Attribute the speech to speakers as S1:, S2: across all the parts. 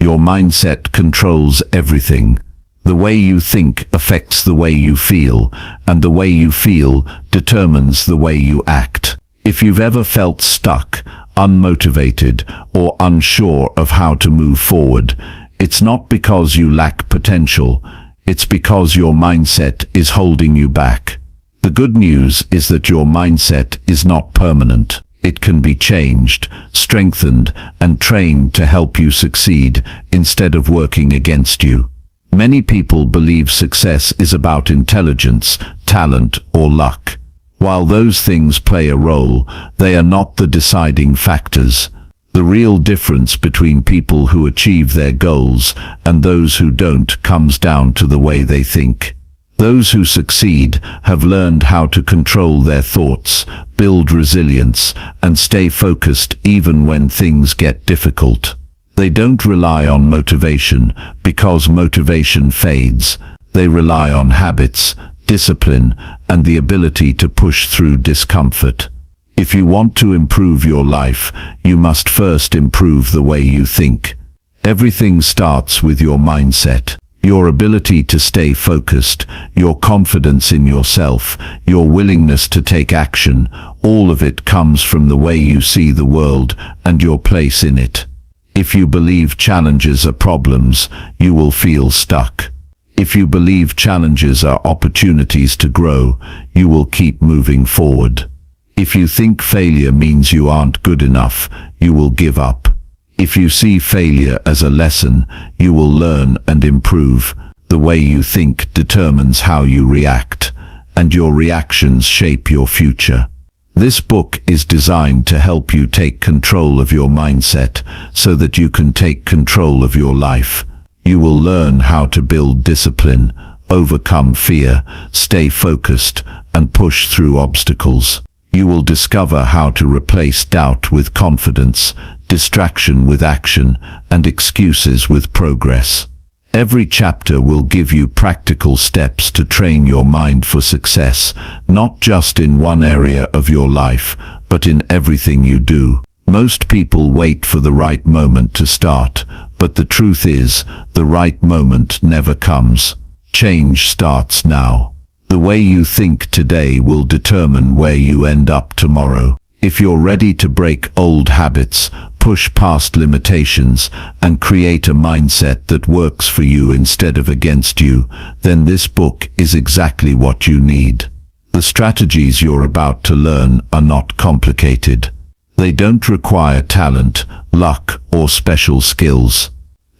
S1: Your mindset controls everything. The way you think affects the way you feel, and the way you feel determines the way you act. If you've ever felt stuck, unmotivated, or unsure of how to move forward, it's not because you lack potential, it's because your mindset is holding you back. The good news is that your mindset is not permanent. It can be changed, strengthened, and trained to help you succeed instead of working against you. Many people believe success is about intelligence, talent, or luck. While those things play a role, they are not the deciding factors. The real difference between people who achieve their goals and those who don't comes down to the way they think. Those who succeed have learned how to control their thoughts, build resilience, and stay focused even when things get difficult. They don't rely on motivation because motivation fades. They rely on habits, discipline, and the ability to push through discomfort. If you want to improve your life, you must first improve the way you think. Everything starts with your mindset. Your ability to stay focused, your confidence in yourself, your willingness to take action, all of it comes from the way you see the world and your place in it. If you believe challenges are problems, you will feel stuck. If you believe challenges are opportunities to grow, you will keep moving forward. If you think failure means you aren't good enough, you will give up. If you see failure as a lesson, you will learn and improve. The way you think determines how you react, and your reactions shape your future. This book is designed to help you take control of your mindset so that you can take control of your life. You will learn how to build discipline, overcome fear, stay focused, and push through obstacles. You will discover how to replace doubt with confidence, distraction with action, and excuses with progress. Every chapter will give you practical steps to train your mind for success, not just in one area of your life, but in everything you do. Most people wait for the right moment to start, but the truth is, the right moment never comes. Change starts now. The way you think today will determine where you end up tomorrow. If you're ready to break old habits, push past limitations, and create a mindset that works for you instead of against you, then this book is exactly what you need. The strategies you're about to learn are not complicated. They don't require talent, luck, or special skills.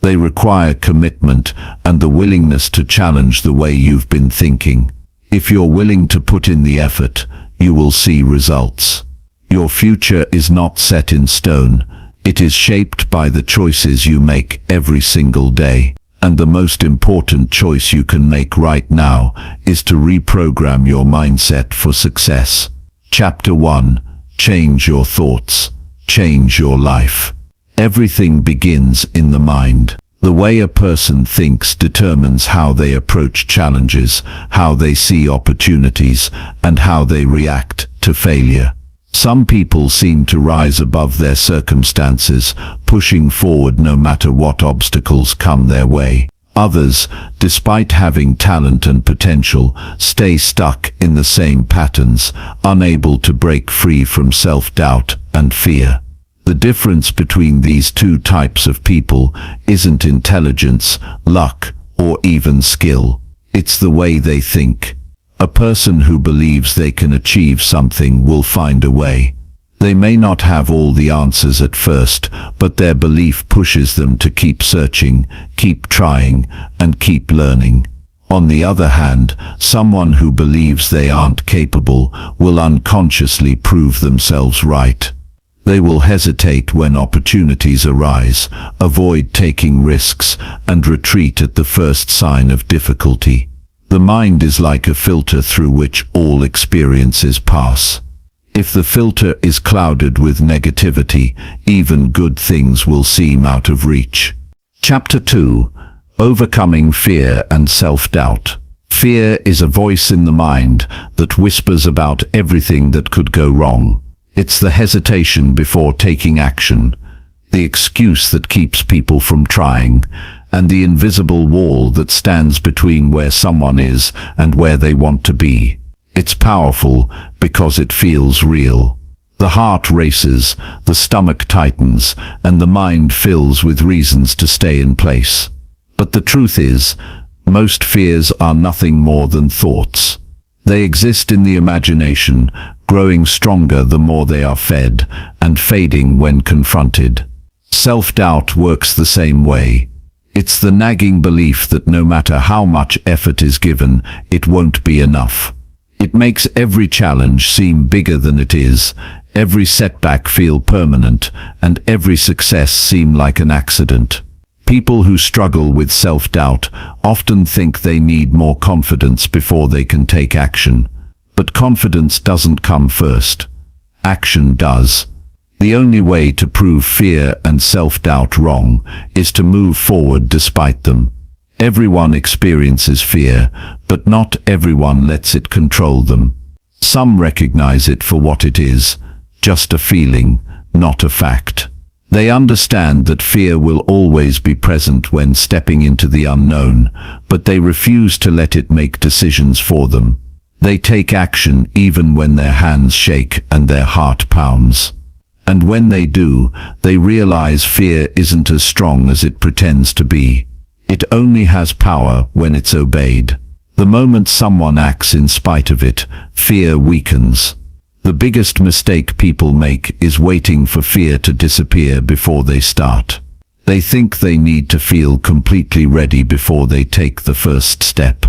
S1: They require commitment and the willingness to challenge the way you've been thinking. If you're willing to put in the effort, you will see results. Your future is not set in stone. It is shaped by the choices you make every single day. And the most important choice you can make right now is to reprogram your mindset for success. Chapter 1. Change your thoughts. Change your life. Everything begins in the mind. The way a person thinks determines how they approach challenges, how they see opportunities, and how they react to failure. Some people seem to rise above their circumstances, pushing forward no matter what obstacles come their way. Others, despite having talent and potential, stay stuck in the same patterns, unable to break free from self-doubt and fear. The difference between these two types of people isn't intelligence, luck, or even skill. It's the way they think. A person who believes they can achieve something will find a way. They may not have all the answers at first, but their belief pushes them to keep searching, keep trying, and keep learning. On the other hand, someone who believes they aren't capable will unconsciously prove themselves right. They will hesitate when opportunities arise, avoid taking risks, and retreat at the first sign of difficulty. The mind is like a filter through which all experiences pass. If the filter is clouded with negativity, even good things will seem out of reach. Chapter 2. Overcoming fear and self-doubt. Fear is a voice in the mind that whispers about everything that could go wrong. It's the hesitation before taking action, the excuse that keeps people from trying, and the invisible wall that stands between where someone is and where they want to be. It's powerful because it feels real. The heart races, the stomach tightens, and the mind fills with reasons to stay in place. But the truth is, most fears are nothing more than thoughts. They exist in the imagination, growing stronger the more they are fed, and fading when confronted. Self-doubt works the same way. It's the nagging belief that no matter how much effort is given, it won't be enough. It makes every challenge seem bigger than it is, every setback feel permanent, and every success seem like an accident. People who struggle with self-doubt often think they need more confidence before they can take action. But confidence doesn't come first. Action does. The only way to prove fear and self-doubt wrong is to move forward despite them. Everyone experiences fear, but not everyone lets it control them. Some recognize it for what it is, just a feeling, not a fact. They understand that fear will always be present when stepping into the unknown, but they refuse to let it make decisions for them. They take action even when their hands shake and their heart pounds. And when they do, they realize fear isn't as strong as it pretends to be. It only has power when it's obeyed. The moment someone acts in spite of it, fear weakens. The biggest mistake people make is waiting for fear to disappear before they start. They think they need to feel completely ready before they take the first step.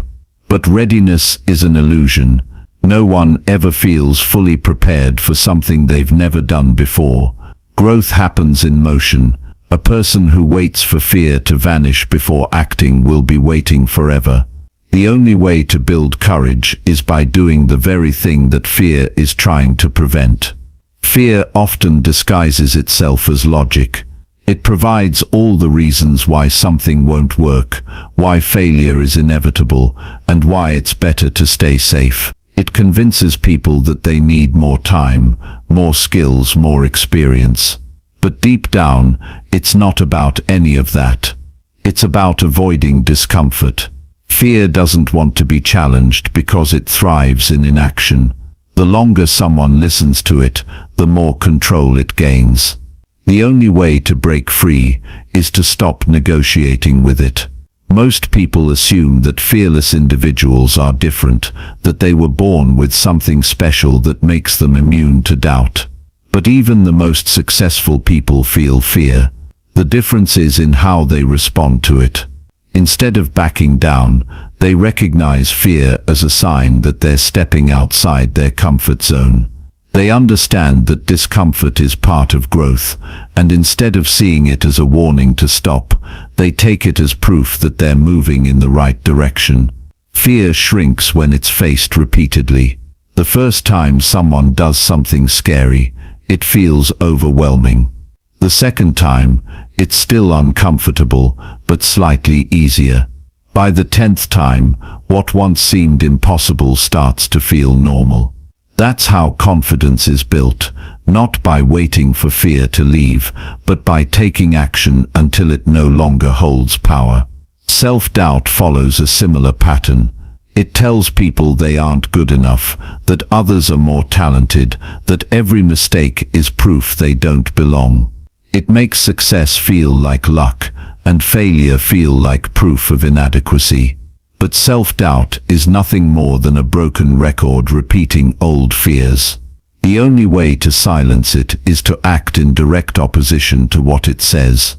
S1: But readiness is an illusion. No one ever feels fully prepared for something they've never done before. Growth happens in motion. A person who waits for fear to vanish before acting will be waiting forever. The only way to build courage is by doing the very thing that fear is trying to prevent. Fear often disguises itself as logic. It provides all the reasons why something won't work, why failure is inevitable, and why it's better to stay safe. It convinces people that they need more time, more skills, more experience. But deep down, it's not about any of that. It's about avoiding discomfort. Fear doesn't want to be challenged because it thrives in inaction. The longer someone listens to it, the more control it gains. The only way to break free is to stop negotiating with it. Most people assume that fearless individuals are different, that they were born with something special that makes them immune to doubt. But even the most successful people feel fear. The difference is in how they respond to it. Instead of backing down, they recognize fear as a sign that they're stepping outside their comfort zone. They understand that discomfort is part of growth, and instead of seeing it as a warning to stop, they take it as proof that they're moving in the right direction. Fear shrinks when it's faced repeatedly. The first time someone does something scary, it feels overwhelming. The second time, it's still uncomfortable, but slightly easier. By the 10th time, what once seemed impossible starts to feel normal. That's how confidence is built, not by waiting for fear to leave, but by taking action until it no longer holds power. Self-doubt follows a similar pattern. It tells people they aren't good enough, that others are more talented, that every mistake is proof they don't belong. It makes success feel like luck, and failure feel like proof of inadequacy. But self-doubt is nothing more than a broken record repeating old fears. The only way to silence it is to act in direct opposition to what it says.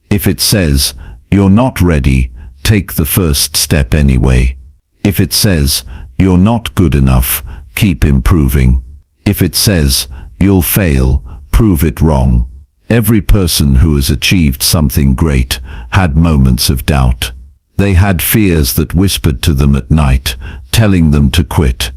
S1: If it says, "You're not ready," take the first step anyway. If it says, "You're not good enough," keep improving. If it says, "You'll fail," prove it wrong. Every person who has achieved something great had moments of doubt. They had fears that whispered to them at night, telling them to quit.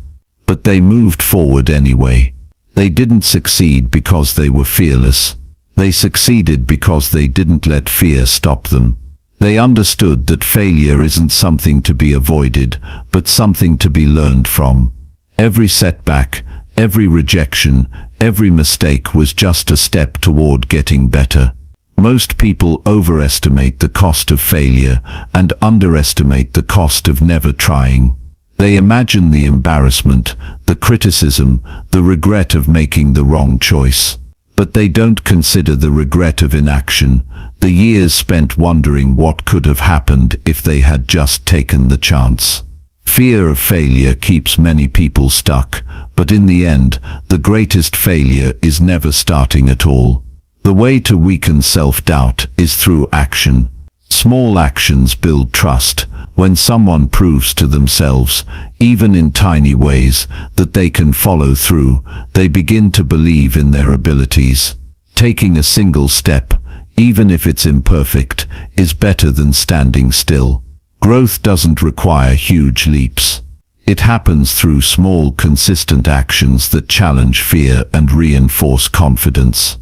S1: But they moved forward anyway. They didn't succeed because they were fearless. They succeeded because they didn't let fear stop them. They understood that failure isn't something to be avoided, but something to be learned from. Every setback, every rejection, every mistake was just a step toward getting better. Most people overestimate the cost of failure and underestimate the cost of never trying. They imagine the embarrassment, the criticism, the regret of making the wrong choice. But they don't consider the regret of inaction, the years spent wondering what could have happened if they had just taken the chance. Fear of failure keeps many people stuck, but in the end, the greatest failure is never starting at all. The way to weaken self-doubt is through action. Small actions build trust. When someone proves to themselves, even in tiny ways, that they can follow through, they begin to believe in their abilities. Taking a single step, even if it's imperfect, is better than standing still. Growth doesn't require huge leaps. It happens through small, consistent actions that challenge fear and reinforce confidence.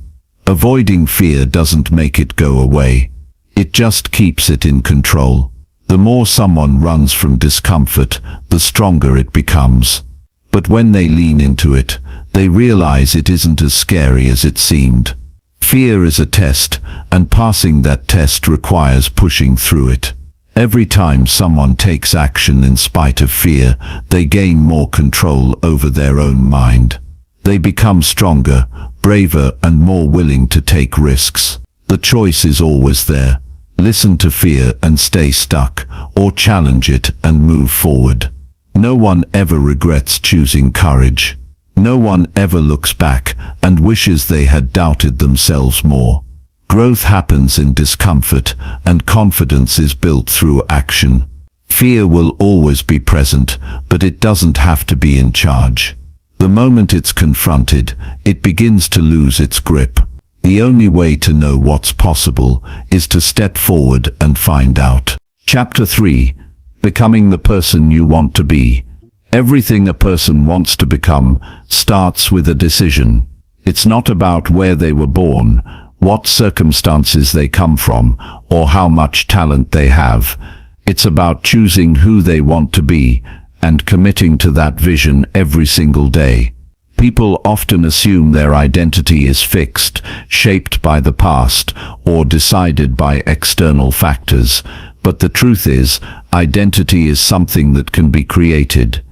S1: Avoiding fear doesn't make it go away. It just keeps it in control. The more someone runs from discomfort, the stronger it becomes. But when they lean into it, they realize it isn't as scary as it seemed. Fear is a test, and passing that test requires pushing through it. Every time someone takes action in spite of fear, they gain more control over their own mind. They become stronger, braver, and more willing to take risks. The choice is always there. Listen to fear and stay stuck, or challenge it and move forward. No one ever regrets choosing courage. No one ever looks back and wishes they had doubted themselves more. Growth happens in discomfort, and confidence is built through action. Fear will always be present, but it doesn't have to be in charge. The moment it's confronted, it begins to lose its grip. The only way to know what's possible is to step forward and find out. Chapter 3. Becoming the person you want to be. Everything a person wants to become starts with a decision. It's not about where they were born, what circumstances they come from, or how much talent they have. It's about choosing who they want to be and committing to that vision every single day. People often assume their identity is fixed, shaped by the past, or decided by external factors. But the truth is, identity is something that can be created.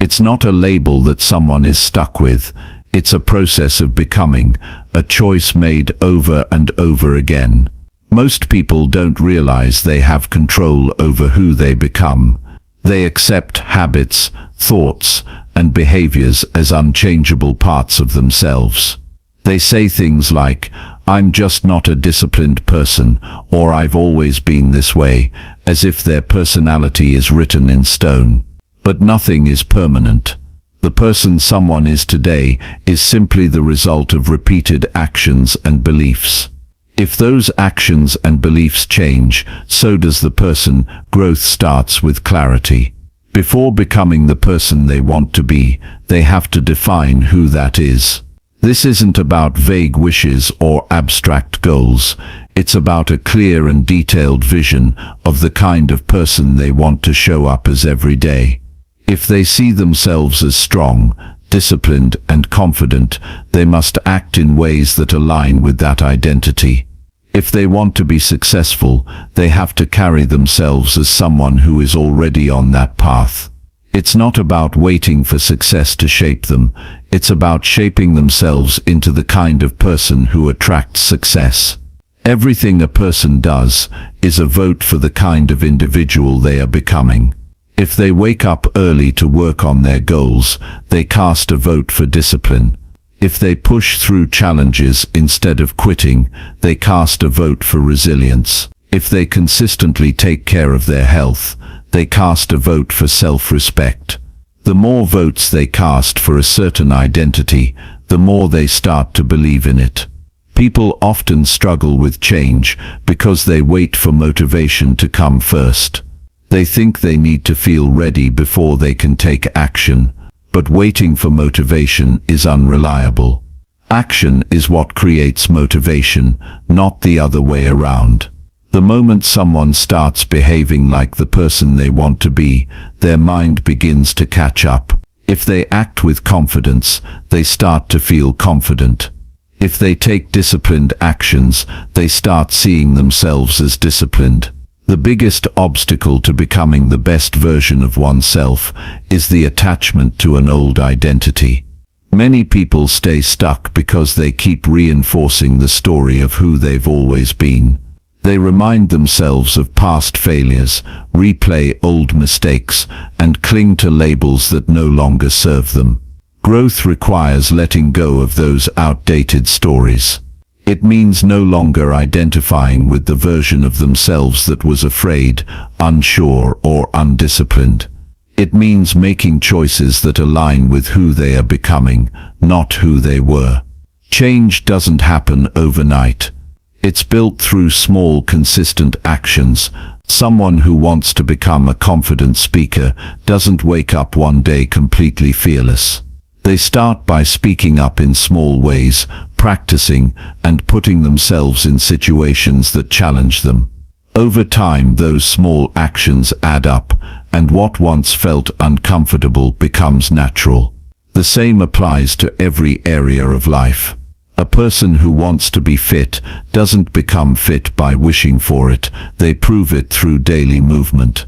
S1: It's not a label that someone is stuck with. It's a process of becoming, a choice made over and over again. Most people don't realize they have control over who they become. They accept habits, thoughts, and behaviors as unchangeable parts of themselves. They say things like, "I'm just not a disciplined person," or "I've always been this way," as if their personality is written in stone. But nothing is permanent. The person someone is today is simply the result of repeated actions and beliefs. If those actions and beliefs change, so does the person. Growth starts with clarity. Before becoming the person they want to be, they have to define who that is. This isn't about vague wishes or abstract goals. It's about a clear and detailed vision of the kind of person they want to show up as every day. If they see themselves as strong, disciplined, and confident, they must act in ways that align with that identity. If they want to be successful, they have to carry themselves as someone who is already on that path. It's not about waiting for success to shape them. It's about shaping themselves into the kind of person who attracts success. Everything a person does is a vote for the kind of individual they are becoming. If they wake up early to work on their goals, they cast a vote for discipline. If they push through challenges instead of quitting, they cast a vote for resilience. If they consistently take care of their health, they cast a vote for self-respect. The more votes they cast for a certain identity, the more they start to believe in it. People often struggle with change because they wait for motivation to come first. They think they need to feel ready before they can take action. But waiting for motivation is unreliable. Action is what creates motivation, not the other way around. The moment someone starts behaving like the person they want to be, their mind begins to catch up. If they act with confidence, they start to feel confident. If they take disciplined actions, they start seeing themselves as disciplined. The biggest obstacle to becoming the best version of oneself is the attachment to an old identity. Many people stay stuck because they keep reinforcing the story of who they've always been. They remind themselves of past failures, replay old mistakes, and cling to labels that no longer serve them. Growth requires letting go of those outdated stories. It means no longer identifying with the version of themselves that was afraid, unsure, or undisciplined. It means making choices that align with who they are becoming, not who they were. Change doesn't happen overnight. It's built through small, consistent actions. Someone who wants to become a confident speaker doesn't wake up one day completely fearless. They start by speaking up in small ways, practicing, and putting themselves in situations that challenge them. Over time, those small actions add up, and what once felt uncomfortable becomes natural. The same applies to every area of life. A person who wants to be fit doesn't become fit by wishing for it, they prove it through daily movement.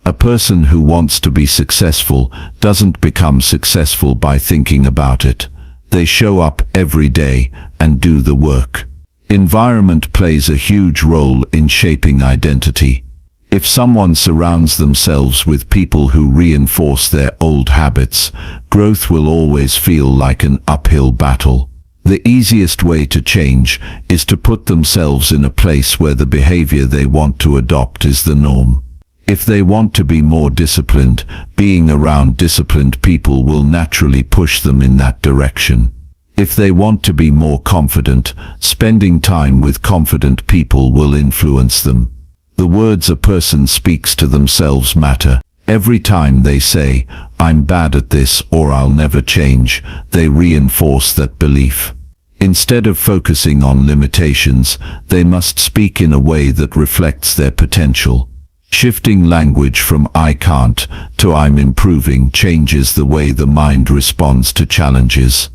S1: A person who wants to be successful doesn't become successful by thinking about it. They show up every day and do the work. Environment plays a huge role in shaping identity. If someone surrounds themselves with people who reinforce their old habits, growth will always feel like an uphill battle. The easiest way to change is to put themselves in a place where the behavior they want to adopt is the norm. If they want to be more disciplined, being around disciplined people will naturally push them in that direction. If they want to be more confident, spending time with confident people will influence them. The words a person speaks to themselves matter. Every time they say, "I'm bad at this" or "I'll never change," they reinforce that belief. Instead of focusing on limitations, they must speak in a way that reflects their potential. Shifting language from "I can't" to "I'm improving" changes the way the mind responds to challenges.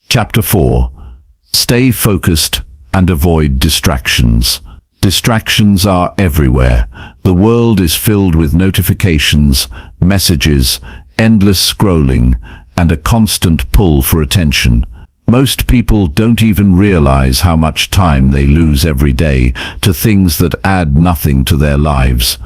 S1: Chapter 4. Stay focused and avoid distractions. Distractions are everywhere. The world is filled with notifications, messages, endless scrolling, and a constant pull for attention. Most people don't even realize how much time they lose every day to things that add nothing to their lives.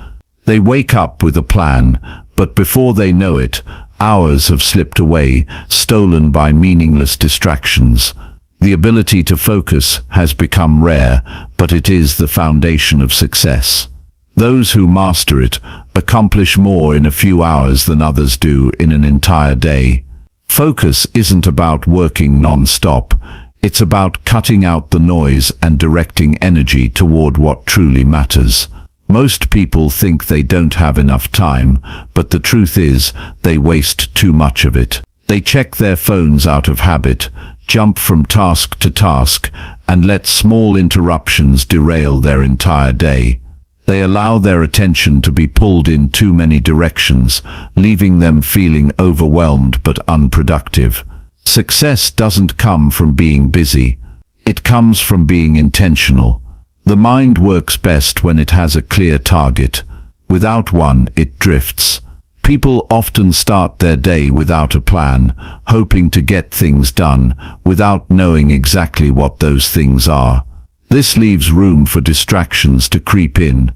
S1: They wake up with a plan, but before they know it, hours have slipped away, stolen by meaningless distractions. The ability to focus has become rare, but it is the foundation of success. Those who master it accomplish more in a few hours than others do in an entire day. Focus isn't about working non-stop. It's about cutting out the noise and directing energy toward what truly matters. Most people think they don't have enough time, but the truth is, they waste too much of it. They check their phones out of habit, jump from task to task, and let small interruptions derail their entire day. They allow their attention to be pulled in too many directions, leaving them feeling overwhelmed but unproductive. Success doesn't come from being busy. It comes from being intentional. The mind works best when it has a clear target. Without one, it drifts. People often start their day without a plan, hoping to get things done, without knowing exactly what those things are. This leaves room for distractions to creep in.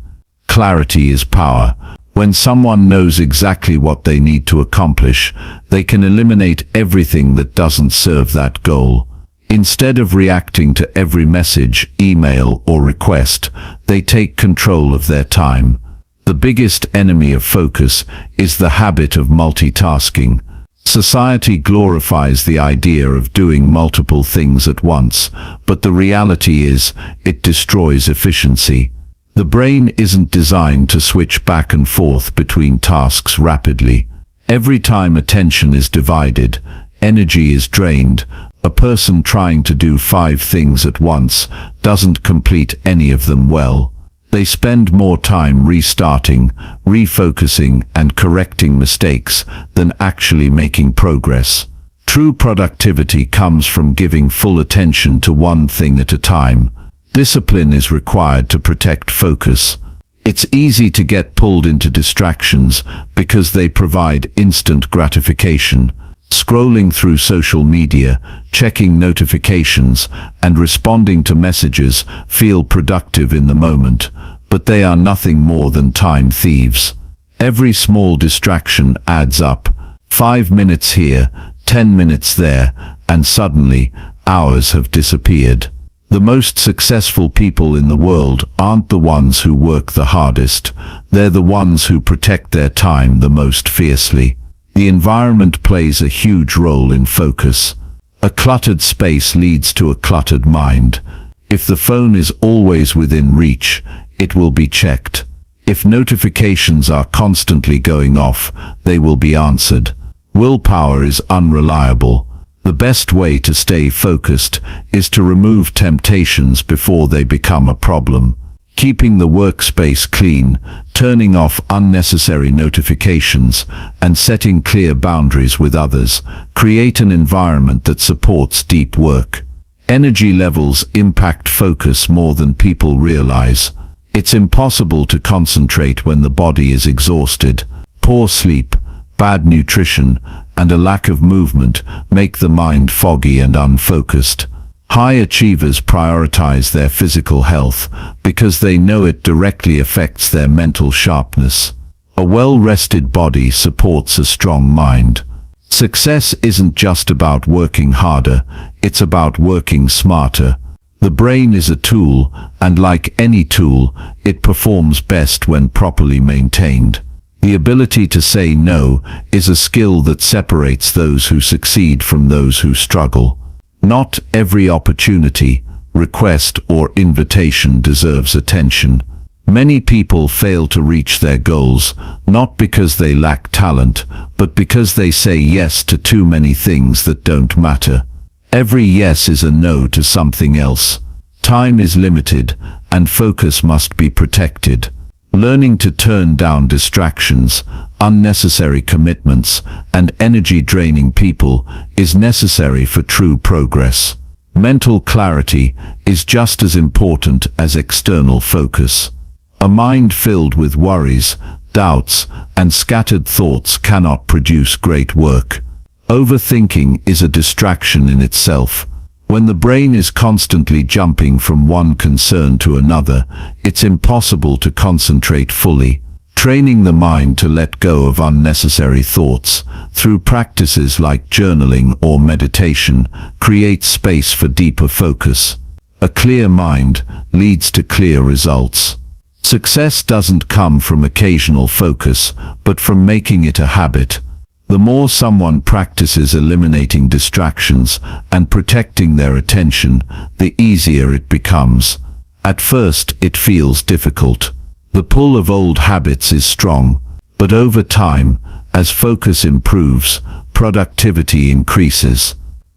S1: Clarity is power. When someone knows exactly what they need to accomplish, they can eliminate everything that doesn't serve that goal. Instead of reacting to every message, email, or request, they take control of their time. The biggest enemy of focus is the habit of multitasking. Society glorifies the idea of doing multiple things at once, but the reality is, it destroys efficiency. The brain isn't designed to switch back and forth between tasks rapidly. Every time attention is divided, energy is drained. A person trying to do 5 things at once doesn't complete any of them well. They spend more time restarting, refocusing, and correcting mistakes than actually making progress. True productivity comes from giving full attention to one thing at a time. Discipline is required to protect focus. It's easy to get pulled into distractions because they provide instant gratification. Scrolling through social media, checking notifications, and responding to messages feel productive in the moment, but they are nothing more than time thieves. Every small distraction adds up. 5 minutes here, 10 minutes there, and suddenly, hours have disappeared. The most successful people in the world aren't the ones who work the hardest. They're the ones who protect their time the most fiercely. The environment plays a huge role in focus. A cluttered space leads to a cluttered mind. If the phone is always within reach, it will be checked. If notifications are constantly going off, they will be answered. Willpower is unreliable. The best way to stay focused is to remove temptations before they become a problem. Keeping the workspace clean, turning off unnecessary notifications, and setting clear boundaries with others create an environment that supports deep work. Energy levels impact focus more than people realize. It's impossible to concentrate when the body is exhausted. Poor sleep, bad nutrition, and a lack of movement make the mind foggy and unfocused. High achievers prioritize their physical health because they know it directly affects their mental sharpness. A well-rested body supports a strong mind. Success isn't just about working harder, it's about working smarter. The brain is a tool, and like any tool, it performs best when properly maintained. The ability to say no is a skill that separates those who succeed from those who struggle. Not every opportunity, request, or invitation deserves attention. Many people fail to reach their goals, not because they lack talent, but because they say yes to too many things that don't matter. Every yes is a no to something else. Time is limited, and focus must be protected. Learning to turn down distractions, unnecessary commitments, and energy-draining people is necessary for true progress. Mental clarity is just as important as external focus. A mind filled with worries, doubts, and scattered thoughts cannot produce great work. Overthinking is a distraction in itself. When the brain is constantly jumping from one concern to another, it's impossible to concentrate fully. Training the mind to let go of unnecessary thoughts through practices like journaling or meditation creates space for deeper focus. A clear mind leads to clear results. Success doesn't come from occasional focus, but from making it a habit. The more someone practices eliminating distractions and protecting their attention, the easier it becomes. At first, it feels difficult. The pull of old habits is strong, but over time, as focus improves, productivity increases.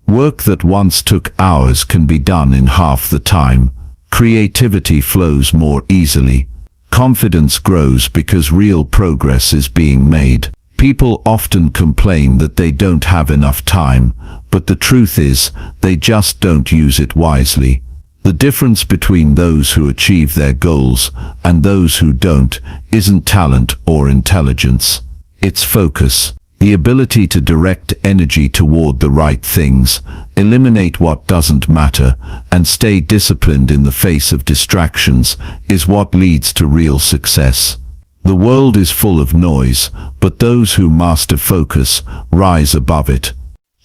S1: Work that once took hours can be done in half the time. Creativity flows more easily. Confidence grows because real progress is being made. People often complain that they don't have enough time, but the truth is, they just don't use it wisely. The difference between those who achieve their goals and those who don't isn't talent or intelligence. It's focus. The ability to direct energy toward the right things, eliminate what doesn't matter, and stay disciplined in the face of distractions is what leads to real success. The world is full of noise, but those who master focus rise above it.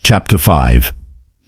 S1: Chapter 5.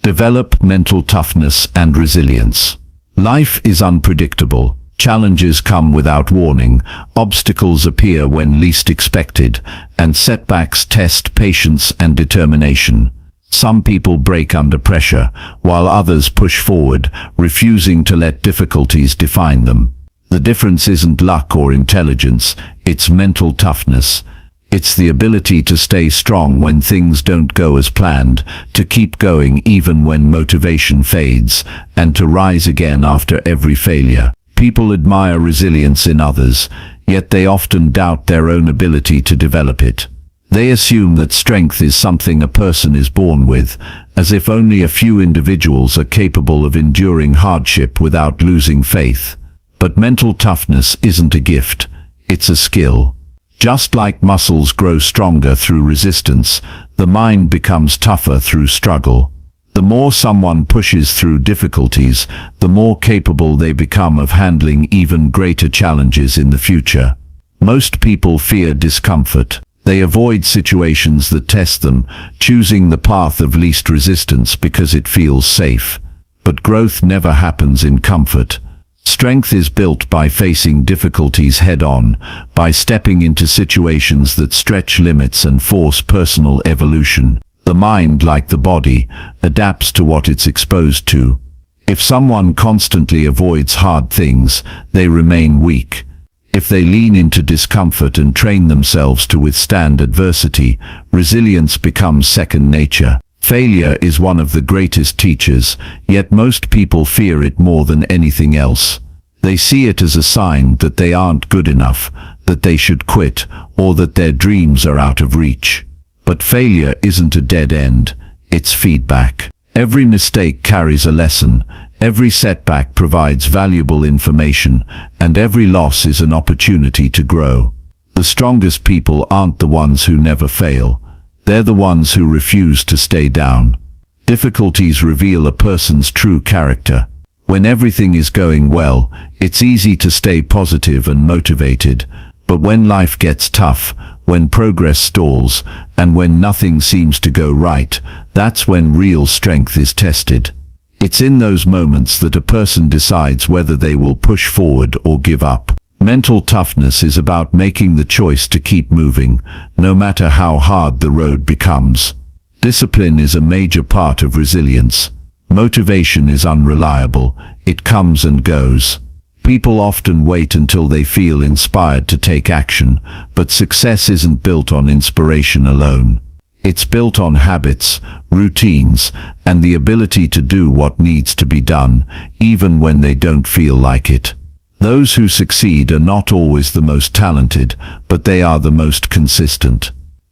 S1: Develop mental toughness and resilience. Life is unpredictable. Challenges come without warning, obstacles appear when least expected, and setbacks test patience and determination. Some people break under pressure, while others push forward, refusing to let difficulties define them. The difference isn't luck or intelligence, it's mental toughness. It's the ability to stay strong when things don't go as planned, to keep going even when motivation fades, and to rise again after every failure. People admire resilience in others, yet they often doubt their own ability to develop it. They assume that strength is something a person is born with, as if only a few individuals are capable of enduring hardship without losing faith. But mental toughness isn't a gift, it's a skill. Just like muscles grow stronger through resistance, the mind becomes tougher through struggle. The more someone pushes through difficulties, the more capable they become of handling even greater challenges in the future. Most people fear discomfort. They avoid situations that test them, choosing the path of least resistance because it feels safe. But growth never happens in comfort. Strength is built by facing difficulties head-on, by stepping into situations that stretch limits and force personal evolution. The mind, like the body, adapts to what it's exposed to. If someone constantly avoids hard things, they remain weak. If they lean into discomfort and train themselves to withstand adversity, resilience becomes second nature. Failure is one of the greatest teachers, yet most people fear it more than anything else. They see it as a sign that they aren't good enough, that they should quit, or that their dreams are out of reach. But failure isn't a dead end, it's feedback. Every mistake carries a lesson, every setback provides valuable information, and every loss is an opportunity to grow. The strongest people aren't the ones who never fail. They're the ones who refuse to stay down. Difficulties reveal a person's true character. When everything is going well, it's easy to stay positive and motivated. But when life gets tough, when progress stalls, and when nothing seems to go right, that's when real strength is tested. It's in those moments that a person decides whether they will push forward or give up. Mental toughness is about making the choice to keep moving, no matter how hard the road becomes. Discipline is a major part of resilience. Motivation is unreliable, it comes and goes. People often wait until they feel inspired to take action, but success isn't built on inspiration alone. It's built on habits, routines, and the ability to do what needs to be done, even when they don't feel like it. Those who succeed are not always the most talented, but they are the most consistent.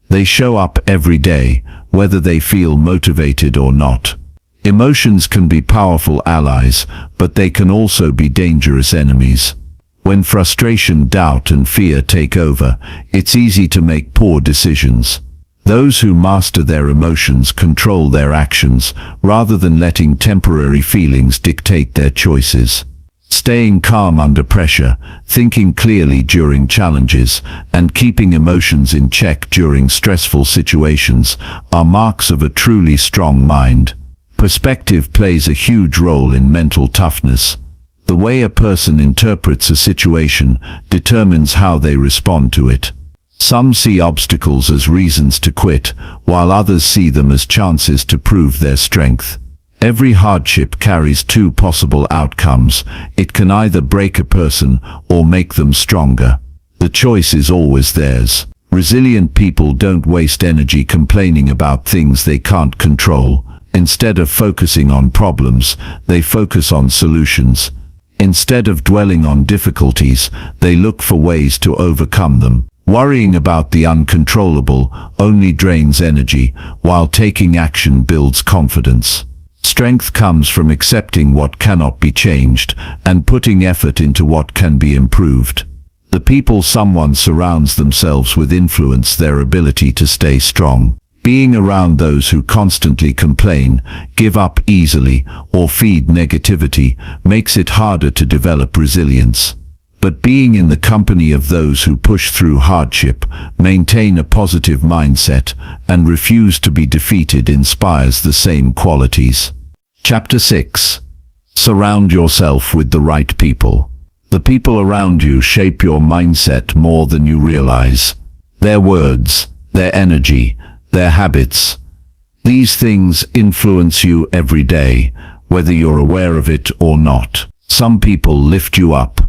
S1: They show up every day, whether they feel motivated or not. Emotions can be powerful allies, but they can also be dangerous enemies. When frustration, doubt, and fear take over, it's easy to make poor decisions. Those who master their emotions control their actions, rather than letting temporary feelings dictate their choices. Staying calm under pressure, thinking clearly during challenges, and keeping emotions in check during stressful situations are marks of a truly strong mind. Perspective plays a huge role in mental toughness. The way a person interprets a situation determines how they respond to it. Some see obstacles as reasons to quit, while others see them as chances to prove their strength. Every hardship carries two possible outcomes. It can either break a person or make them stronger. The choice is always theirs. Resilient people don't waste energy complaining about things they can't control. Instead of focusing on problems, they focus on solutions. Instead of dwelling on difficulties, they look for ways to overcome them. Worrying about the uncontrollable only drains energy, while taking action builds confidence. Strength comes from accepting what cannot be changed and putting effort into what can be improved. The people someone surrounds themselves with influence their ability to stay strong. Being around those who constantly complain, give up easily, or feed negativity makes it harder to develop resilience. But being in the company of those who push through hardship, maintain a positive mindset, and refuse to be defeated inspires the same qualities. Chapter 6. Surround yourself with the right people. The people around you shape your mindset more than you realize. Their words, their energy, their habits. These things influence you every day, whether you're aware of it or not. Some people lift you up,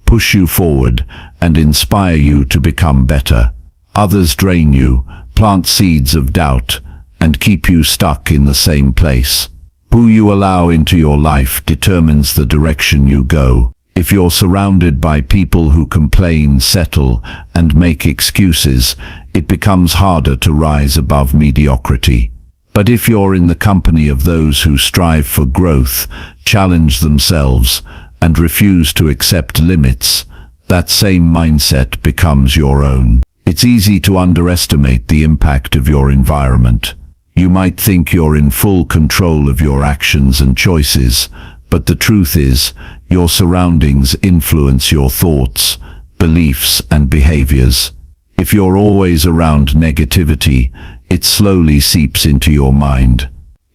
S1: push you forward, and inspire you to become better. Others drain you, plant seeds of doubt, and keep you stuck in the same place. Who you allow into your life determines the direction you go. If you're surrounded by people who complain, settle, and make excuses, it becomes harder to rise above mediocrity. But if you're in the company of those who strive for growth, challenge themselves, and refuse to accept limits, that same mindset becomes your own. It's easy to underestimate the impact of your environment. You might think you're in full control of your actions and choices, but the truth is, your surroundings influence your thoughts, beliefs, and behaviors. If you're always around negativity, it slowly seeps into your mind.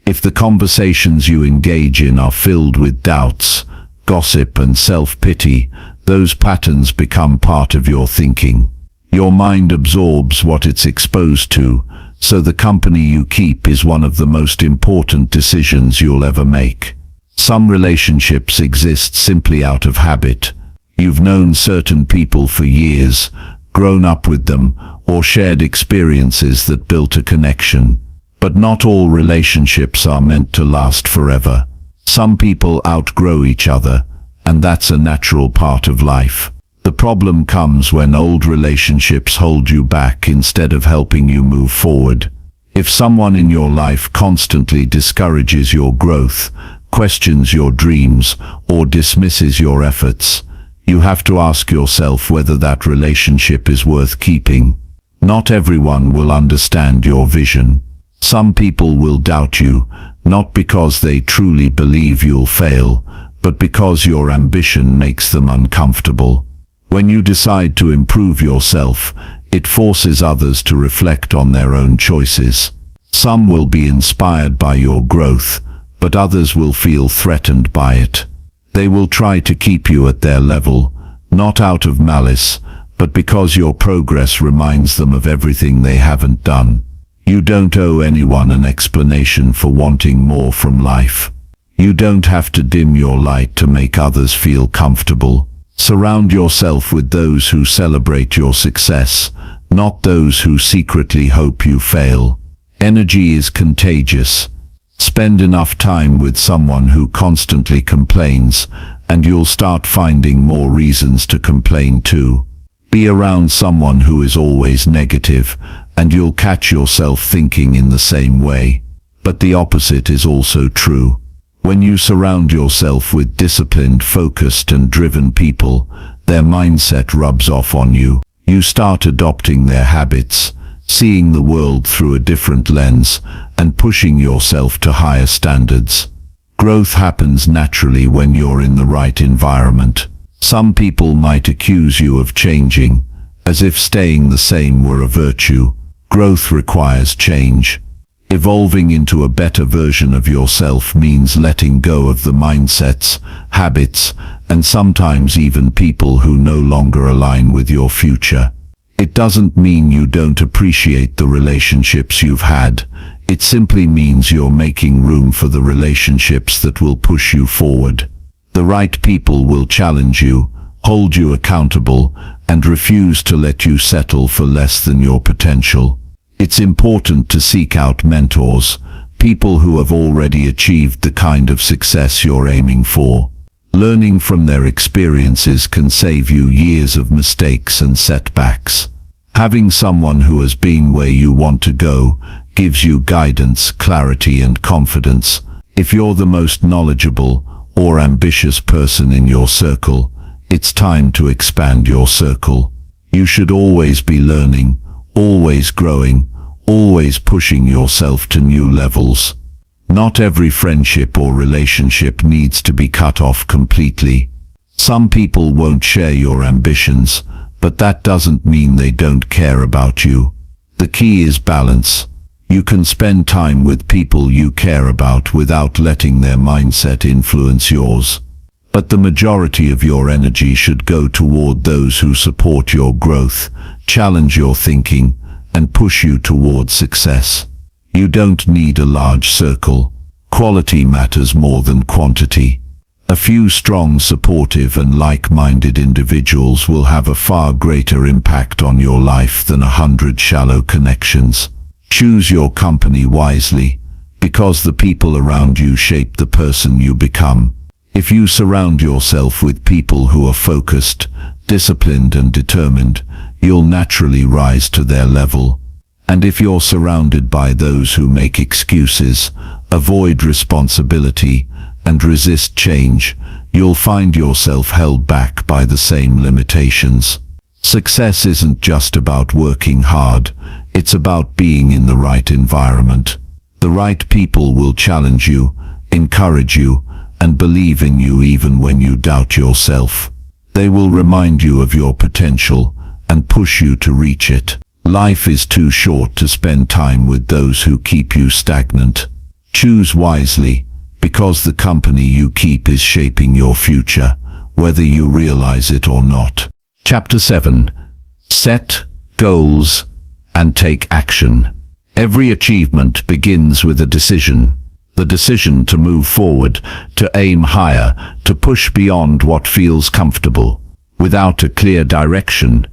S1: If the conversations you engage in are filled with doubts, gossip, and self-pity, those patterns become part of your thinking. Your mind absorbs what it's exposed to, so the company you keep is one of the most important decisions you'll ever make. Some relationships exist simply out of habit. You've known certain people for years, grown up with them, or shared experiences that built a connection. But not all relationships are meant to last forever. Some people outgrow each other, and that's a natural part of life. The problem comes when old relationships hold you back instead of helping you move forward. If someone in your life constantly discourages your growth, questions your dreams, or dismisses your efforts, you have to ask yourself whether that relationship is worth keeping. Not everyone will understand your vision. Some people will doubt you, not because they truly believe you'll fail, but because your ambition makes them uncomfortable. When you decide to improve yourself, it forces others to reflect on their own choices. Some will be inspired by your growth, but others will feel threatened by it. They will try to keep you at their level, not out of malice, but because your progress reminds them of everything they haven't done. You don't owe anyone an explanation for wanting more from life. You don't have to dim your light to make others feel comfortable. Surround yourself with those who celebrate your success, not those who secretly hope you fail. Energy is contagious. Spend enough time with someone who constantly complains, and you'll start finding more reasons to complain too. Be around someone who is always negative, and you'll catch yourself thinking in the same way. But the opposite is also true. When you surround yourself with disciplined, focused, and driven people, their mindset rubs off on you. You start adopting their habits, seeing the world through a different lens, and pushing yourself to higher standards. Growth happens naturally when you're in the right environment. Some people might accuse you of changing, as if staying the same were a virtue. Growth requires change. Evolving into a better version of yourself means letting go of the mindsets, habits, and sometimes even people who no longer align with your future. It doesn't mean you don't appreciate the relationships you've had. It simply means you're making room for the relationships that will push you forward. The right people will challenge you, hold you accountable, and refuse to let you settle for less than your potential. It's important to seek out mentors, people who have already achieved the kind of success you're aiming for. Learning from their experiences can save you years of mistakes and setbacks. Having someone who has been where you want to go gives you guidance, clarity, and confidence. If you're the most knowledgeable or ambitious person in your circle, it's time to expand your circle. You should always be learning, always growing, always pushing yourself to new levels. Not every friendship or relationship needs to be cut off completely. Some people won't share your ambitions, but that doesn't mean they don't care about you. The key is balance. You can spend time with people you care about without letting their mindset influence yours. But the majority of your energy should go toward those who support your growth, challenge your thinking, and push you toward success. You don't need a large circle. Quality matters more than quantity. A few strong, supportive, and like-minded individuals will have a far greater impact on your life than 100 shallow connections. Choose your company wisely, because the people around you shape the person you become. If you surround yourself with people who are focused, disciplined and determined, you'll naturally rise to their level. And if you're surrounded by those who make excuses, avoid responsibility, and resist change, you'll find yourself held back by the same limitations. Success isn't just about working hard, it's about being in the right environment. The right people will challenge you, encourage you, and believe in you even when you doubt yourself. They will remind you of your potential and push you to reach it. Life is too short to spend time with those who keep you stagnant. Choose wisely, because the company you keep is shaping your future, whether you realize it or not. Chapter 7. Set goals and take action. Every achievement begins with a decision. The decision to move forward, to aim higher, to push beyond what feels comfortable. Without a clear direction,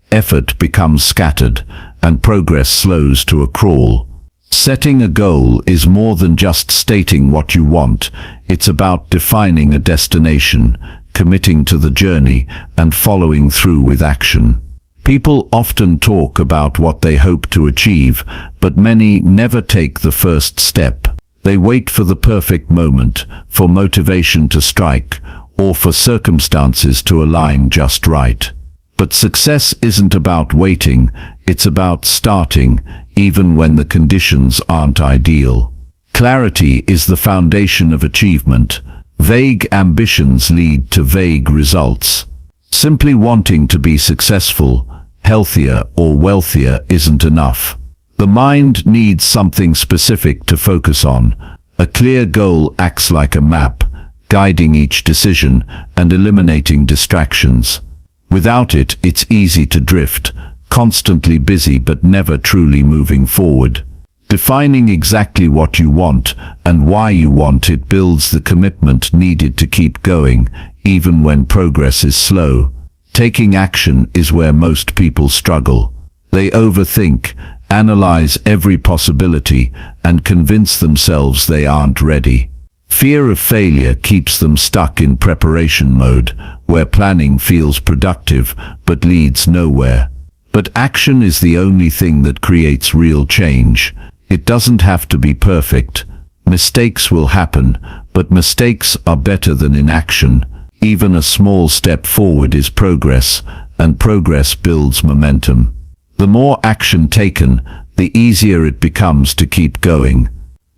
S1: effort becomes scattered, and progress slows to a crawl. Setting a goal is more than just stating what you want. It's about defining a destination, committing to the journey, and following through with action. People often talk about what they hope to achieve, but many never take the first step. They wait for the perfect moment, for motivation to strike, or for circumstances to align just right. But success isn't about waiting, it's about starting, even when the conditions aren't ideal. Clarity is the foundation of achievement. Vague ambitions lead to vague results. Simply wanting to be successful, healthier, or wealthier isn't enough. The mind needs something specific to focus on. A clear goal acts like a map, guiding each decision and eliminating distractions. Without it, it's easy to drift, constantly busy but never truly moving forward. Defining exactly what you want and why you want it builds the commitment needed to keep going, even when progress is slow. Taking action is where most people struggle. They overthink, analyze every possibility, and convince themselves they aren't ready. Fear of failure keeps them stuck in preparation mode, where planning feels productive but leads nowhere. But action is the only thing that creates real change. It doesn't have to be perfect. Mistakes will happen, but mistakes are better than inaction. Even a small step forward is progress, and progress builds momentum. The more action taken, the easier it becomes to keep going.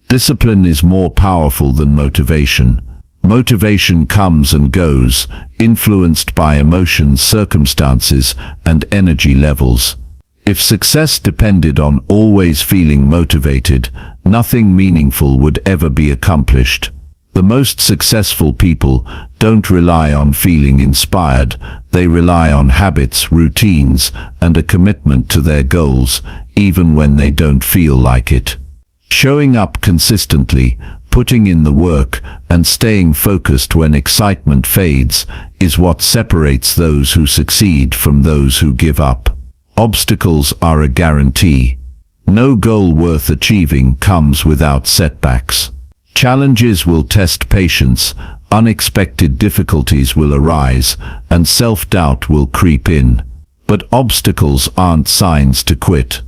S1: Discipline is more powerful than motivation. Motivation comes and goes, influenced by emotions, circumstances, and energy levels. If success depended on always feeling motivated, nothing meaningful would ever be accomplished. The most successful people don't rely on feeling inspired. They rely on habits, routines, and a commitment to their goals, even when they don't feel like it. Showing up consistently, putting in the work, and staying focused when excitement fades is what separates those who succeed from those who give up. Obstacles are a guarantee. No goal worth achieving comes without setbacks. Challenges will test patience, unexpected difficulties will arise, and self-doubt will creep in. But obstacles aren't signs to quit.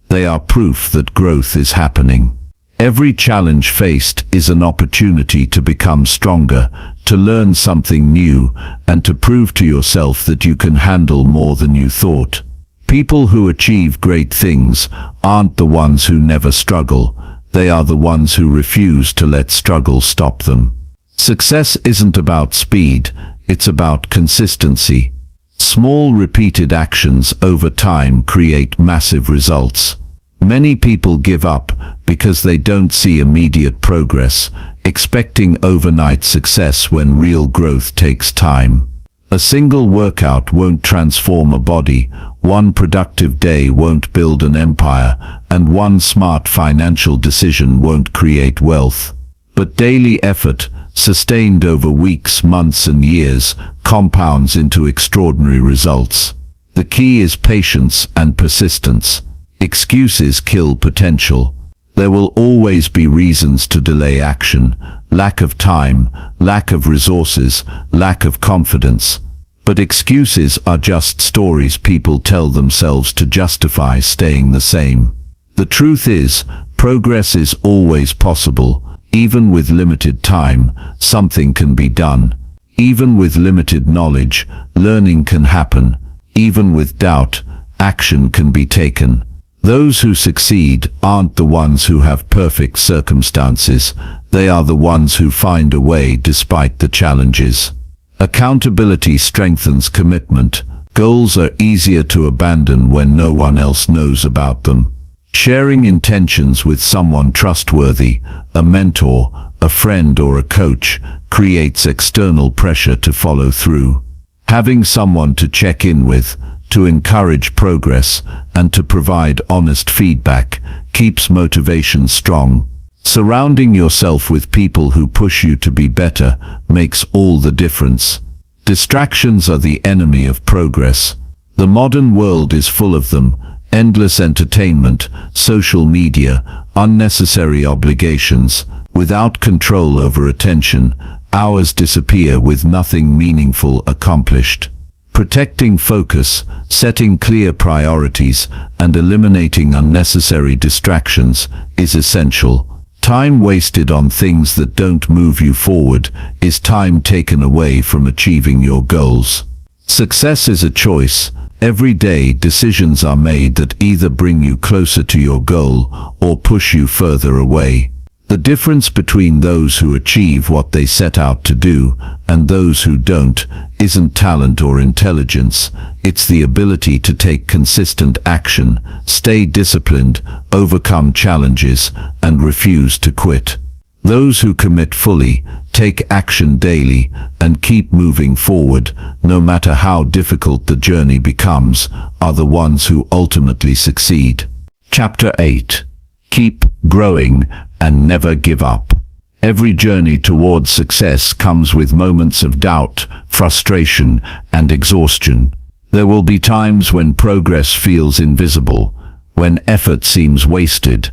S1: They are proof that growth is happening. Every challenge faced is an opportunity to become stronger, to learn something new, and to prove to yourself that you can handle more than you thought. People who achieve great things aren't the ones who never struggle. They are the ones who refuse to let struggle stop them. Success isn't about speed, it's about consistency. Small repeated actions over time create massive results. Many people give up because they don't see immediate progress, expecting overnight success when real growth takes time. A single workout won't transform a body, one productive day won't build an empire, and one smart financial decision won't create wealth. But daily effort, sustained over weeks, months, and years, compounds into extraordinary results. The key is patience and persistence. Excuses kill potential. There will always be reasons to delay action: lack of time, lack of resources, lack of confidence. But excuses are just stories people tell themselves to justify staying the same. The truth is, progress is always possible. Even with limited time, something can be done. Even with limited knowledge, learning can happen. Even with doubt, action can be taken. Those who succeed aren't the ones who have perfect circumstances. They are the ones who find a way despite the challenges. Accountability strengthens commitment. Goals are easier to abandon when no one else knows about them. Sharing intentions with someone trustworthy, a mentor, a friend or a coach, creates external pressure to follow through. Having someone to check in with, to encourage progress, and to provide honest feedback keeps motivation strong. Surrounding yourself with people who push you to be better makes all the difference. Distractions are the enemy of progress. The modern world is full of them: endless entertainment, social media, unnecessary obligations. Without control over attention, hours disappear with nothing meaningful accomplished. Protecting focus, setting clear priorities, and eliminating unnecessary distractions is essential. Time wasted on things that don't move you forward is time taken away from achieving your goals. Success is a choice. Every day, decisions are made that either bring you closer to your goal or push you further away. The difference between those who achieve what they set out to do and those who don't isn't talent or intelligence. It's the ability to take consistent action, stay disciplined, overcome challenges, and refuse to quit. Those who commit fully, take action daily, and keep moving forward, no matter how difficult the journey becomes, are the ones who ultimately succeed. Chapter 8. Keep growing and never give up. Every journey towards success comes with moments of doubt, frustration, and exhaustion. There will be times when progress feels invisible, when effort seems wasted,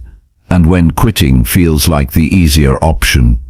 S1: and when quitting feels like the easier option.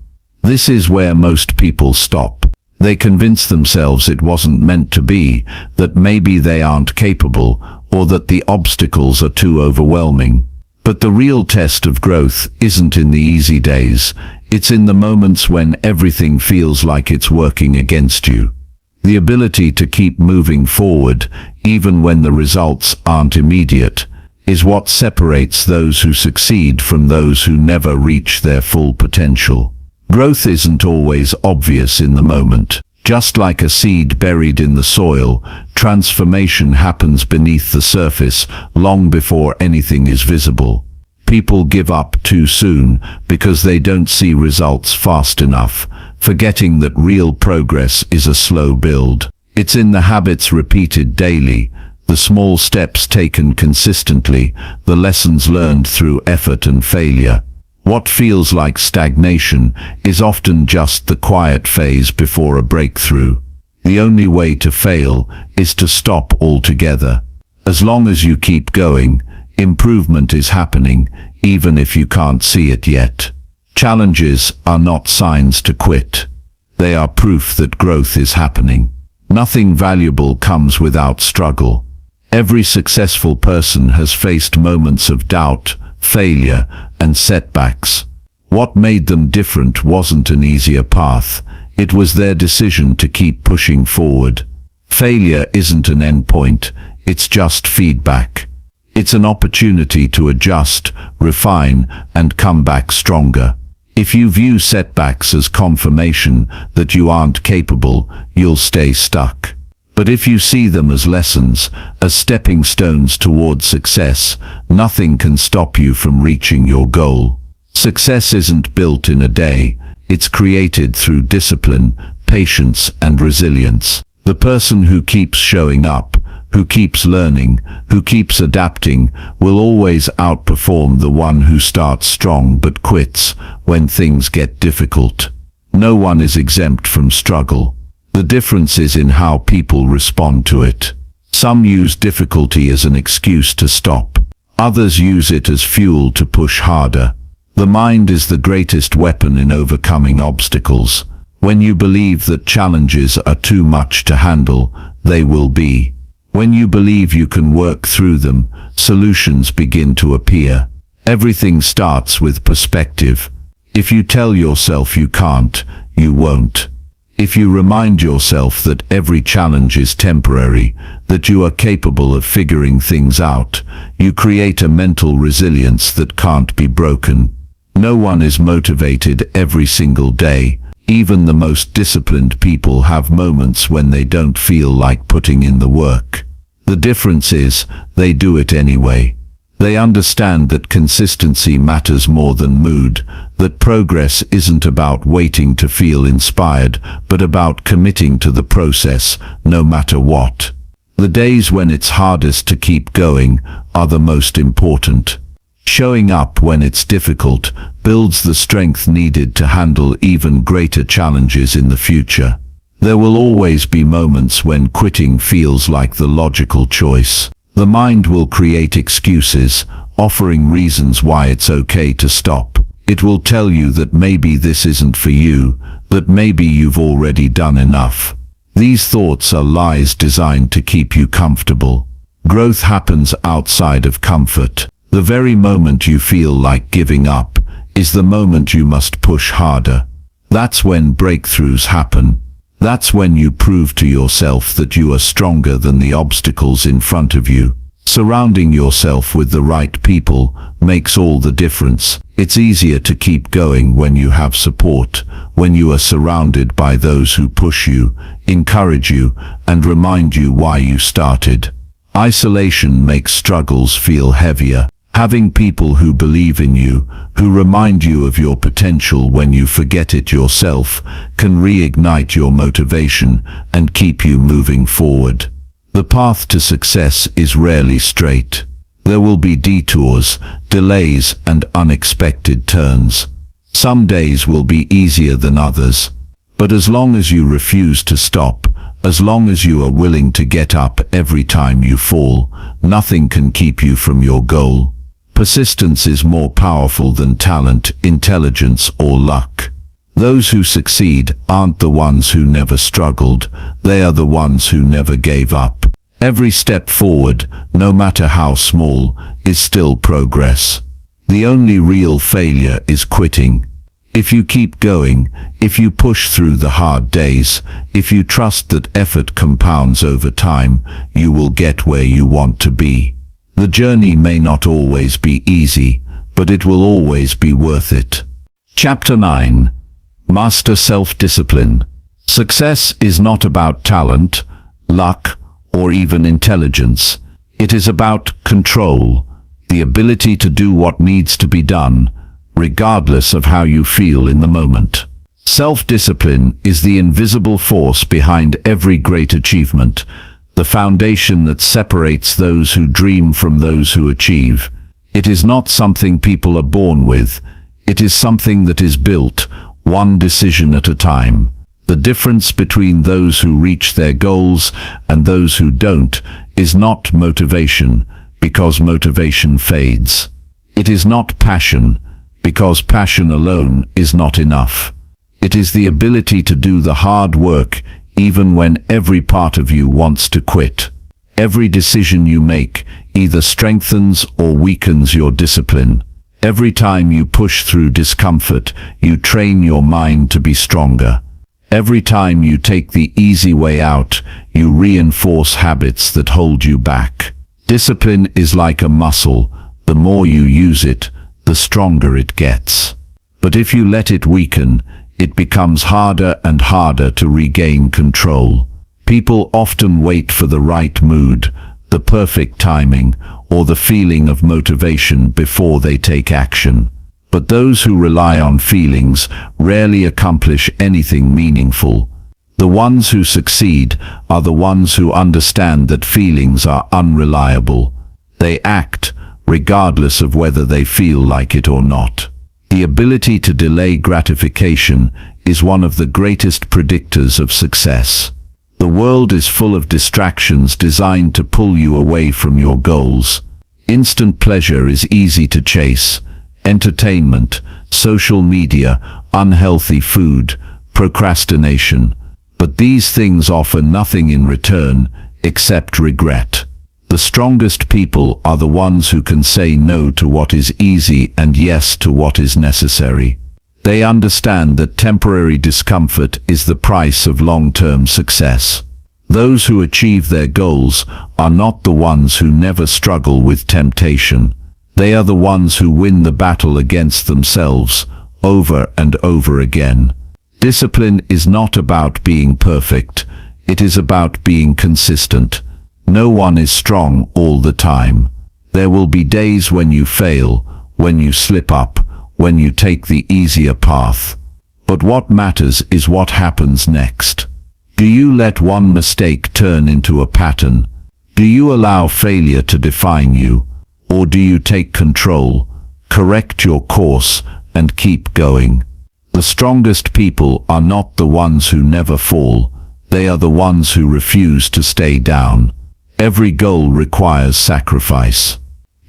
S1: This is where most people stop. They convince themselves it wasn't meant to be, that maybe they aren't capable, or that the obstacles are too overwhelming. But the real test of growth isn't in the easy days. It's in the moments when everything feels like it's working against you. The ability to keep moving forward, even when the results aren't immediate, is what separates those who succeed from those who never reach their full potential. Growth isn't always obvious in the moment. Just like a seed buried in the soil, transformation happens beneath the surface long before anything is visible. People give up too soon because they don't see results fast enough, forgetting that real progress is a slow build. It's in the habits repeated daily, the small steps taken consistently, the lessons learned through effort and failure. What feels like stagnation is often just the quiet phase before a breakthrough. The only way to fail is to stop altogether. As long as you keep going, improvement is happening, even if you can't see it yet. Challenges are not signs to quit. They are proof that growth is happening. Nothing valuable comes without struggle. Every successful person has faced moments of doubt, failure, and setbacks. What made them different wasn't an easier path. It was their decision to keep pushing forward. Failure isn't an endpoint, it's just feedback. It's an opportunity to adjust, refine, and come back stronger. If you view setbacks as confirmation that you aren't capable, you'll stay stuck. But if you see them as lessons, as stepping stones toward success, nothing can stop you from reaching your goal. Success isn't built in a day. It's created through discipline, patience, and resilience. The person who keeps showing up, who keeps learning, who keeps adapting, will always outperform the one who starts strong but quits when things get difficult. No one is exempt from struggle. The difference is in how people respond to it. Some use difficulty as an excuse to stop. Others use it as fuel to push harder. The mind is the greatest weapon in overcoming obstacles. When you believe that challenges are too much to handle, they will be. When you believe you can work through them, solutions begin to appear. Everything starts with perspective. If you tell yourself you can't, you won't. If you remind yourself that every challenge is temporary, that you are capable of figuring things out, you create a mental resilience that can't be broken. No one is motivated every single day. Even the most disciplined people have moments when they don't feel like putting in the work. The difference is, they do it anyway. They understand that consistency matters more than mood, that progress isn't about waiting to feel inspired, but about committing to the process, no matter what. The days when it's hardest to keep going are the most important. Showing up when it's difficult builds the strength needed to handle even greater challenges in the future. There will always be moments when quitting feels like the logical choice. The mind will create excuses, offering reasons why it's okay to stop. It will tell you that maybe this isn't for you, that maybe you've already done enough. These thoughts are lies designed to keep you comfortable. Growth happens outside of comfort. The very moment you feel like giving up is the moment you must push harder. That's when breakthroughs happen. That's when you prove to yourself that you are stronger than the obstacles in front of you. Surrounding yourself with the right people makes all the difference. It's easier to keep going when you have support, when you are surrounded by those who push you, encourage you, and remind you why you started. Isolation makes struggles feel heavier. Having people who believe in you, who remind you of your potential when you forget it yourself, can reignite your motivation and keep you moving forward. The path to success is rarely straight. There will be detours, delays, and unexpected turns. Some days will be easier than others. But as long as you refuse to stop, as long as you are willing to get up every time you fall, nothing can keep you from your goal. Persistence is more powerful than talent, intelligence, or luck. Those who succeed aren't the ones who never struggled, they are the ones who never gave up. Every step forward, no matter how small, is still progress. The only real failure is quitting. If you keep going, if you push through the hard days, if you trust that effort compounds over time, you will get where you want to be. The journey may not always be easy, but it will always be worth it. Chapter 9. Master Self-Discipline. Success is not about talent, luck, or even intelligence. It is about control, the ability to do what needs to be done, regardless of how you feel in the moment. Self-discipline is the invisible force behind every great achievement, the foundation that separates those who dream from those who achieve. It is not something people are born with. It is something that is built, one decision at a time. The difference between those who reach their goals and those who don't is not motivation, because motivation fades. It is not passion, because passion alone is not enough. It is the ability to do the hard work even when every part of you wants to quit. Every decision you make either strengthens or weakens your discipline. Every time you push through discomfort, you train your mind to be stronger. Every time you take the easy way out, you reinforce habits that hold you back. Discipline is like a muscle. The more you use it, the stronger it gets. But if you let it weaken, it becomes harder and harder to regain control. People often wait for the right mood, the perfect timing, or the feeling of motivation before they take action. But those who rely on feelings rarely accomplish anything meaningful. The ones who succeed are the ones who understand that feelings are unreliable. They act, regardless of whether they feel like it or not. The ability to delay gratification is one of the greatest predictors of success. The world is full of distractions designed to pull you away from your goals. Instant pleasure is easy to chase. Entertainment, social media, unhealthy food, procrastination. But these things offer nothing in return except regret. The strongest people are the ones who can say no to what is easy and yes to what is necessary. They understand that temporary discomfort is the price of long-term success. Those who achieve their goals are not the ones who never struggle with temptation. They are the ones who win the battle against themselves over and over again. Discipline is not about being perfect. It is about being consistent. No one is strong all the time. There will be days when you fail, when you slip up, when you take the easier path. But what matters is what happens next. Do you let one mistake turn into a pattern? Do you allow failure to define you? Or do you take control, correct your course, and keep going? The strongest people are not the ones who never fall. They are the ones who refuse to stay down. Every goal requires sacrifice.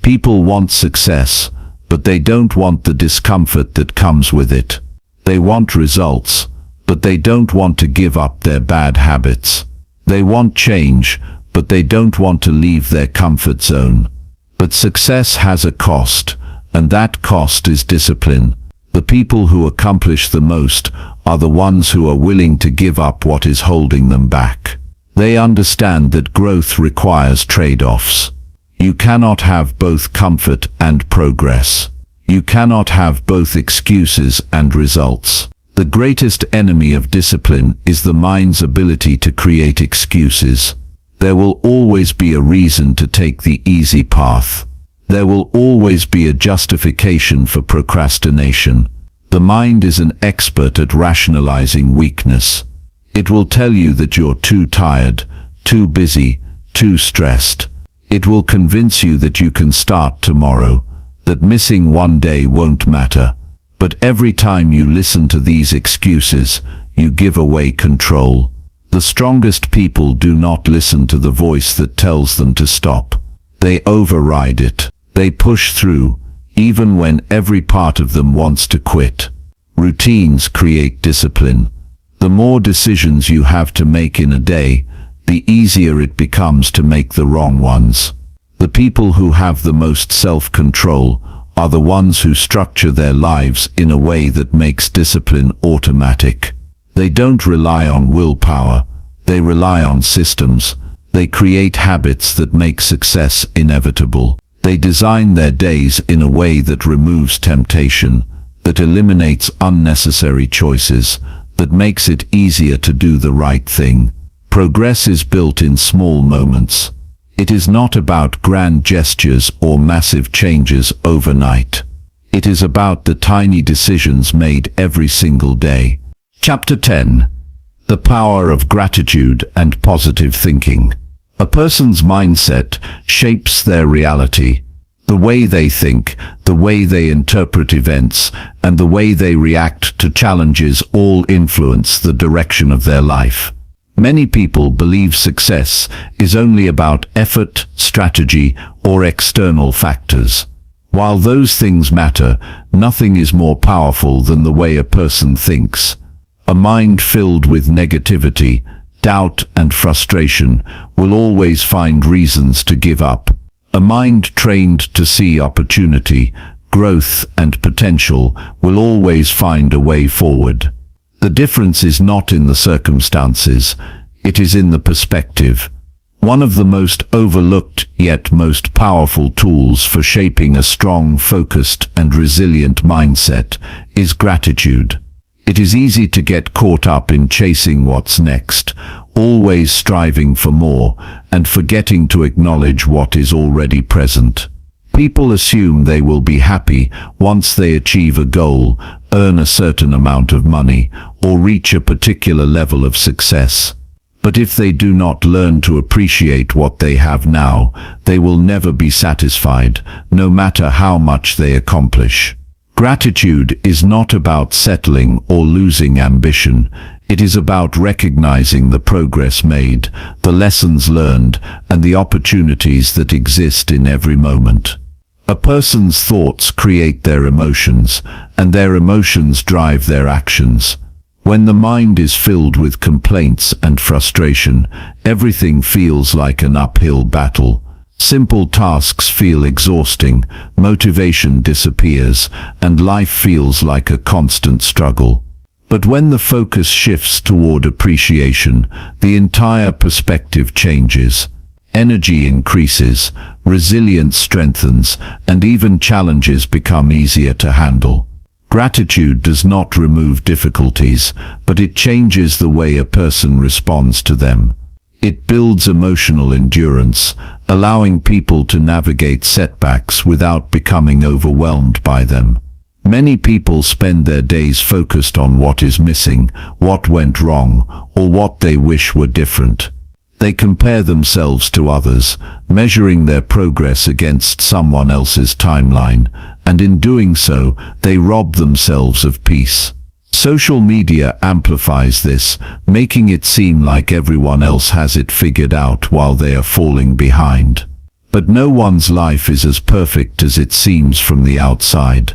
S1: People want success, but they don't want the discomfort that comes with it. They want results, but they don't want to give up their bad habits. They want change, but they don't want to leave their comfort zone. But success has a cost, and that cost is discipline. The people who accomplish the most are the ones who are willing to give up what is holding them back. They understand that growth requires trade-offs. You cannot have both comfort and progress. You cannot have both excuses and results. The greatest enemy of discipline is the mind's ability to create excuses. There will always be a reason to take the easy path. There will always be a justification for procrastination. The mind is an expert at rationalizing weakness. It will tell you that you're too tired, too busy, too stressed. It will convince you that you can start tomorrow, that missing one day won't matter. But every time you listen to these excuses, you give away control. The strongest people do not listen to the voice that tells them to stop. They override it. They push through, even when every part of them wants to quit. Routines create discipline. The more decisions you have to make in a day, the easier it becomes to make the wrong ones. The people who have the most self-control are the ones who structure their lives in a way that makes discipline automatic. They don't rely on willpower. They rely on systems. They create habits that make success inevitable. They design their days in a way that removes temptation, that eliminates unnecessary choices, that makes it easier to do the right thing. Progress is built in small moments. It is not about grand gestures or massive changes overnight. It is about the tiny decisions made every single day. Chapter 10. The Power of Gratitude and Positive Thinking. A person's mindset shapes their reality. The way they think, the way they interpret events, and the way they react to challenges all influence the direction of their life. Many people believe success is only about effort, strategy, or external factors. While those things matter, nothing is more powerful than the way a person thinks. A mind filled with negativity, doubt, and frustration will always find reasons to give up. A mind trained to see opportunity, growth, and potential will always find a way forward. The difference is not in the circumstances, it is in the perspective. One of the most overlooked yet most powerful tools for shaping a strong, focused, and resilient mindset is gratitude. It is easy to get caught up in chasing what's next, always striving for more, and forgetting to acknowledge what is already present. People assume they will be happy once they achieve a goal, earn a certain amount of money, or reach a particular level of success. But if they do not learn to appreciate what they have now, they will never be satisfied, no matter how much they accomplish. Gratitude is not about settling or losing ambition. It is about recognizing the progress made, the lessons learned, and the opportunities that exist in every moment. A person's thoughts create their emotions, and their emotions drive their actions. When the mind is filled with complaints and frustration, everything feels like an uphill battle. Simple tasks feel exhausting, motivation disappears, and life feels like a constant struggle. But when the focus shifts toward appreciation, the entire perspective changes. Energy increases, resilience strengthens, and even challenges become easier to handle. Gratitude does not remove difficulties, but it changes the way a person responds to them. It builds emotional endurance, allowing people to navigate setbacks without becoming overwhelmed by them. Many people spend their days focused on what is missing, what went wrong, or what they wish were different. They compare themselves to others, measuring their progress against someone else's timeline, and in doing so, they rob themselves of peace. Social media amplifies this, making it seem like everyone else has it figured out while they are falling behind. But no one's life is as perfect as it seems from the outside.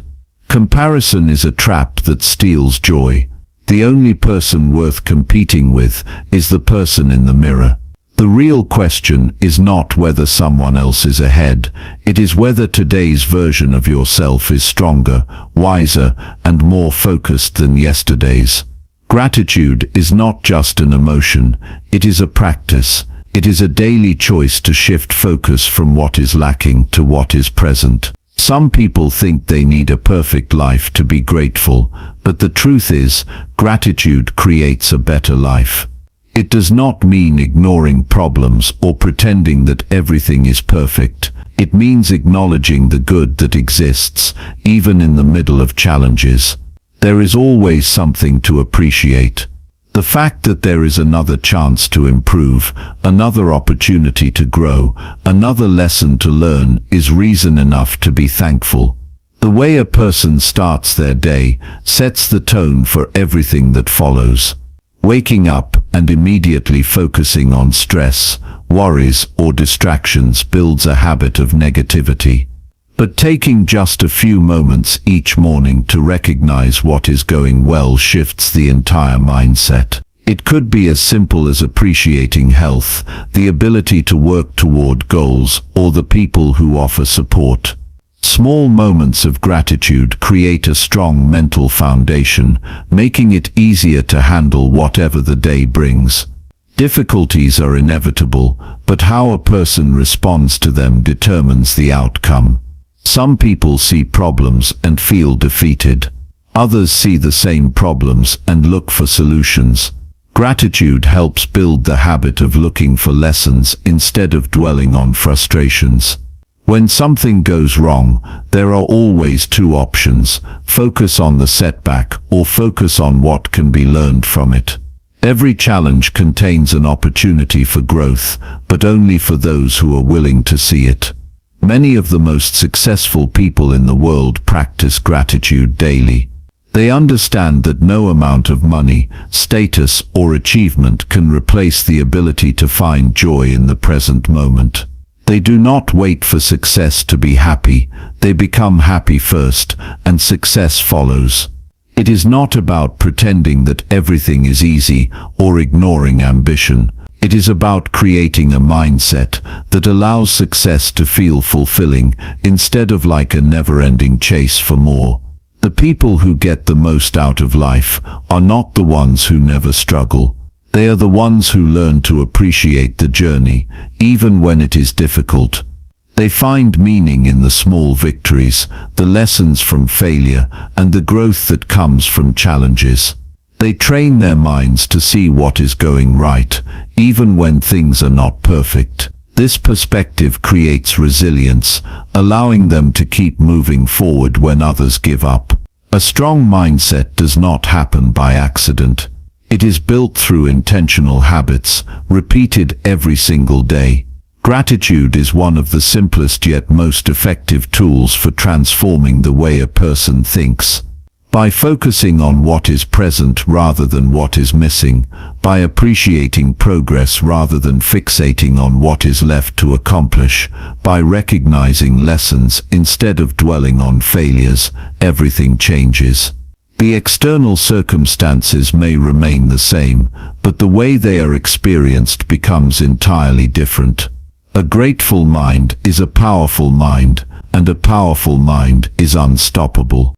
S1: Comparison is a trap that steals joy. The only person worth competing with is the person in the mirror. The real question is not whether someone else is ahead, it is whether today's version of yourself is stronger, wiser, and more focused than yesterday's. Gratitude is not just an emotion, it is a practice. It is a daily choice to shift focus from what is lacking to what is present. Some people think they need a perfect life to be grateful, but the truth is, gratitude creates a better life. It does not mean ignoring problems or pretending that everything is perfect. It means acknowledging the good that exists, even in the middle of challenges. There is always something to appreciate. The fact that there is another chance to improve, another opportunity to grow, another lesson to learn is reason enough to be thankful. The way a person starts their day sets the tone for everything that follows. Waking up and immediately focusing on stress, worries, or distractions builds a habit of negativity. But taking just a few moments each morning to recognize what is going well shifts the entire mindset. It could be as simple as appreciating health, the ability to work toward goals, or the people who offer support. Small moments of gratitude create a strong mental foundation, making it easier to handle whatever the day brings. Difficulties are inevitable, but how a person responds to them determines the outcome. Some people see problems and feel defeated. Others see the same problems and look for solutions. Gratitude helps build the habit of looking for lessons instead of dwelling on frustrations. When something goes wrong, there are always two options: focus on the setback or focus on what can be learned from it. Every challenge contains an opportunity for growth, but only for those who are willing to see it. Many of the most successful people in the world practice gratitude daily. They understand that no amount of money, status, or achievement can replace the ability to find joy in the present moment. They do not wait for success to be happy, they become happy first, and success follows. It is not about pretending that everything is easy or ignoring ambition. It is about creating a mindset that allows success to feel fulfilling instead of like a never-ending chase for more. The people who get the most out of life are not the ones who never struggle. They are the ones who learn to appreciate the journey, even when it is difficult. They find meaning in the small victories, the lessons from failure, and the growth that comes from challenges. They train their minds to see what is going right, even when things are not perfect. This perspective creates resilience, allowing them to keep moving forward when others give up. A strong mindset does not happen by accident. It is built through intentional habits, repeated every single day. Gratitude is one of the simplest yet most effective tools for transforming the way a person thinks. By focusing on what is present rather than what is missing, by appreciating progress rather than fixating on what is left to accomplish, by recognizing lessons instead of dwelling on failures, everything changes. The external circumstances may remain the same, but the way they are experienced becomes entirely different. A grateful mind is a powerful mind, and a powerful mind is unstoppable.